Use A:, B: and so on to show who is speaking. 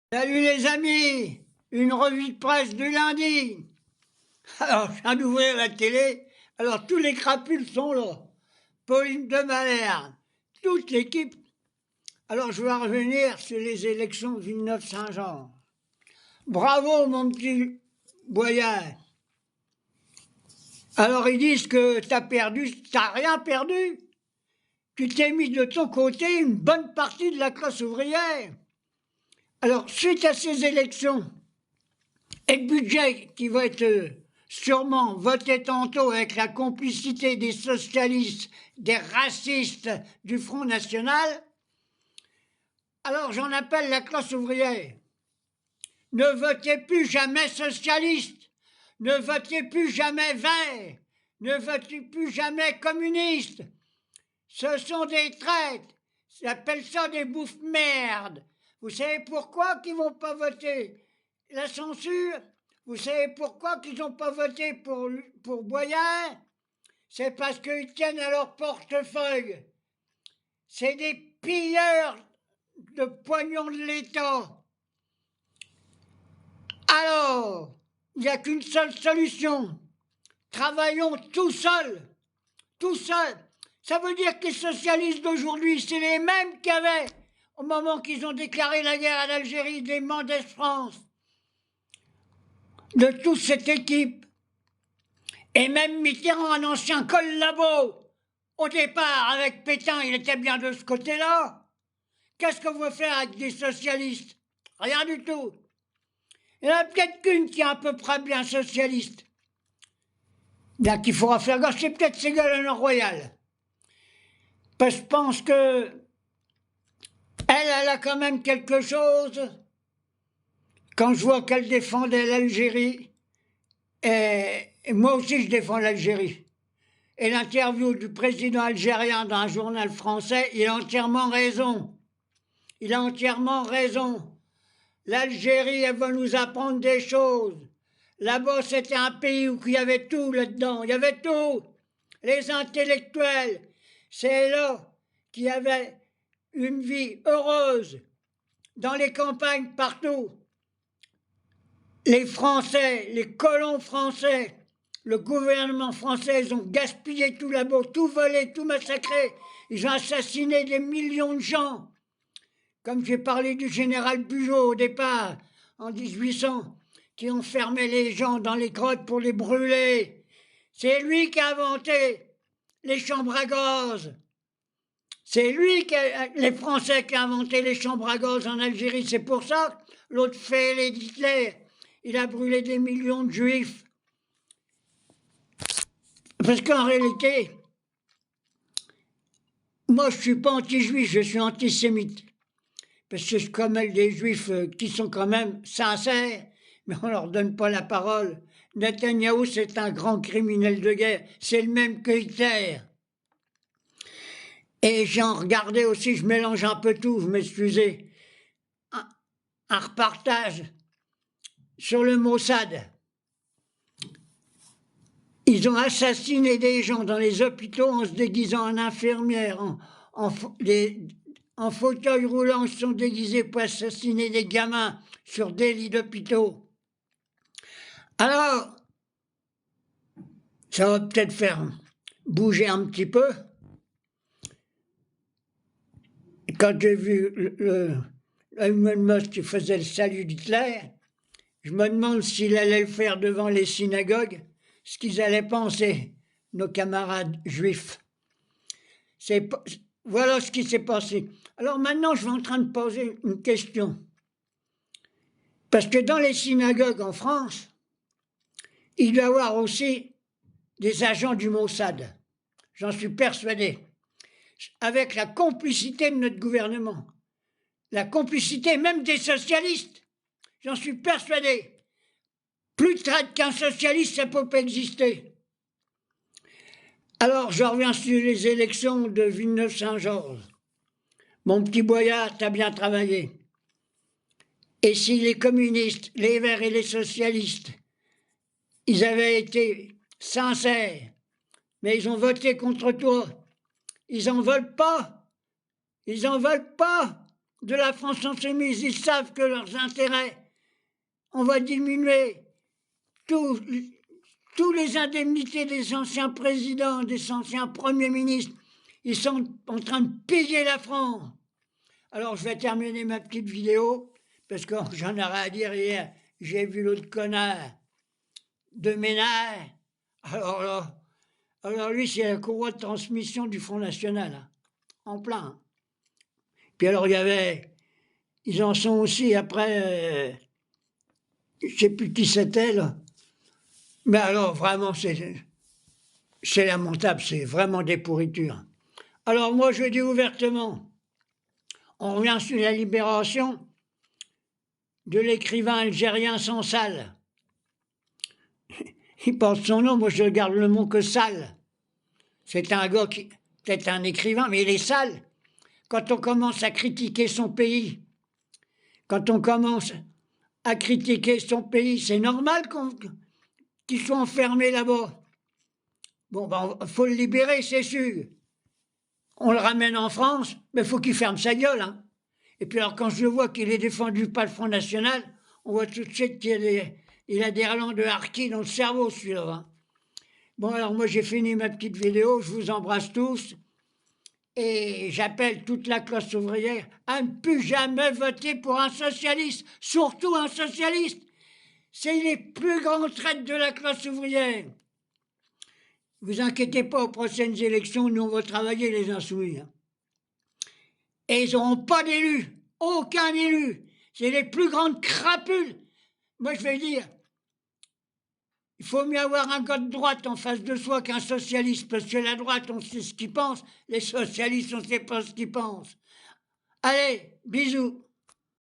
A: Salut les amis, une revue de presse du lundi. Alors, je viens d'ouvrir la télé, alors tous les crapules sont là. Pauline de Malherbe, toute l'équipe. Alors, je vais revenir sur les élections de Villeneuve-Saint-Jean. Bravo, mon petit Boyard. Alors, ils disent que t'as perdu, t'as rien perdu. Tu t'es mis de ton côté une bonne partie de la classe ouvrière. Alors, suite à ces élections, et le budget qui va être sûrement voté tantôt avec la complicité des socialistes, des racistes du Front National, alors j'en appelle la classe ouvrière. Ne votez plus jamais socialiste, ne votez plus jamais vert, ne votez plus jamais communiste. Ce sont des traîtres, j'appelle ça des bouffes-merdes. Vous savez pourquoi qu'ils ne vont pas voter la censure? Vous savez pourquoi qu'ils n'ont pas voté pour Boyard? C'est parce qu'ils tiennent à leur portefeuille. C'est des pilleurs de poignons de l'État. Alors, il n'y a qu'une seule solution. Travaillons tout seuls. Tout seuls. Ça veut dire que les socialistes d'aujourd'hui, c'est les mêmes qu'il y avait au moment qu'ils ont déclaré la guerre à l'Algérie, des Mendès France, de toute cette équipe. Et même Mitterrand, un ancien collabo, au départ, avec Pétain, il était bien de ce côté-là. Qu'est-ce qu'on veut faire avec des socialistes? Rien du tout. Il y en a peut-être qu'une qui est à peu près bien socialiste. Bien qu'il faudra faire gauche, c'est peut-être Ségolène Royal. Parce que je pense que elle a quand même quelque chose. Quand je vois qu'elle défendait l'Algérie, et moi aussi je défends l'Algérie. Et l'interview du président algérien dans un journal français, il a entièrement raison. Il a entièrement raison. L'Algérie, elle va nous apprendre des choses. Là-bas, c'était un pays où il y avait tout là-dedans. Il y avait tout. Les intellectuels, c'est là qu'il y avait une vie heureuse. Dans les campagnes, partout. Les Français, les colons français, le gouvernement français, ils ont gaspillé tout là-bas, tout volé, tout massacré. Ils ont assassiné des millions de gens. Comme j'ai parlé du général Bugeaud au départ, en 1800, qui enfermait les gens dans les grottes pour les brûler. C'est lui qui a inventé les chambres à gaz. C'est lui, les Français, qui a inventé les chambres à gaz en Algérie. C'est pour ça que l'autre fait Hitler. Il a brûlé des millions de juifs. Parce qu'en réalité, moi je ne suis pas anti-juif, je suis antisémite. Parce que je connais des juifs qui sont quand même sincères, mais on ne leur donne pas la parole. Netanyahou, c'est un grand criminel de guerre, c'est le même que Hitler. Et j'en regardais aussi, je mélange un peu tout, vous m'excusez, un reportage sur le Mossad. Ils ont assassiné des gens dans les hôpitaux en se déguisant en infirmières, en fauteuil roulant, ils se sont déguisés pour assassiner des gamins sur des lits d'hôpitaux. Alors, ça va peut-être faire bouger un petit peu. Quand j'ai vu Elon Musk qui faisait le salut d'Hitler, je me demande s'il allait le faire devant les synagogues, ce qu'ils allaient penser, nos camarades juifs. Voilà ce qui s'est passé. Alors maintenant, je suis en train de poser une question. Parce que dans les synagogues en France, il doit y avoir aussi des agents du Mossad. J'en suis persuadé. Avec la complicité de notre gouvernement. La complicité même des socialistes. J'en suis persuadé. Plus de traite qu'un socialiste, ça ne peut pas exister. Alors, je reviens sur les élections de Villeneuve-Saint-Georges. Mon petit Boyard, t'as bien travaillé. Et si les communistes, les Verts et les socialistes, ils avaient été sincères, mais ils ont voté contre toi, ils n'en veulent pas. Ils n'en veulent pas. de la France insoumise, ils savent que leurs intérêts, on va diminuer tous les indemnités des anciens présidents, des anciens premiers ministres. Ils sont en train de piller la France. Alors je vais terminer ma petite vidéo, parce que j'en aurais à dire hier. J'ai vu l'autre connard de Ménard. Alors là, alors lui, c'est la courroie de transmission du Front National, hein, en plein. Puis alors, ils en sont aussi après, je ne sais plus qui c'était, là. Mais alors, vraiment, c'est lamentable, c'est vraiment des pourritures. Alors moi, je dis ouvertement, on revient sur la libération de l'écrivain algérien Sansal. Il porte son nom, moi je garde le mot que sale. C'est un gars qui, peut-être un écrivain, mais il est sale. Quand on commence à critiquer son pays, quand on commence à critiquer son pays, c'est normal qu'il soit enfermé là-bas. Bon, ben, faut le libérer, c'est sûr. On le ramène en France, mais il faut qu'il ferme sa gueule, hein. Et puis alors, quand je vois qu'il est défendu par le Front National, on voit tout de suite qu'il a des relents de harki dans le cerveau, celui-là, hein. Bon, alors moi, j'ai fini ma petite vidéo, je vous embrasse tous. Et j'appelle toute la classe ouvrière à ne plus jamais voter pour un socialiste, surtout un socialiste. C'est les plus grands traites de la classe ouvrière. Vous inquiétez pas, aux prochaines élections, nous on va travailler les insoumis, hein. Et ils n'auront pas d'élu, aucun élu. C'est les plus grandes crapules. Moi je vais dire, il faut mieux avoir un gars de droite en face de soi qu'un socialiste, parce que la droite, on sait ce qu'ils pensent, les socialistes, on ne sait pas ce qu'ils pensent. Allez, bisous.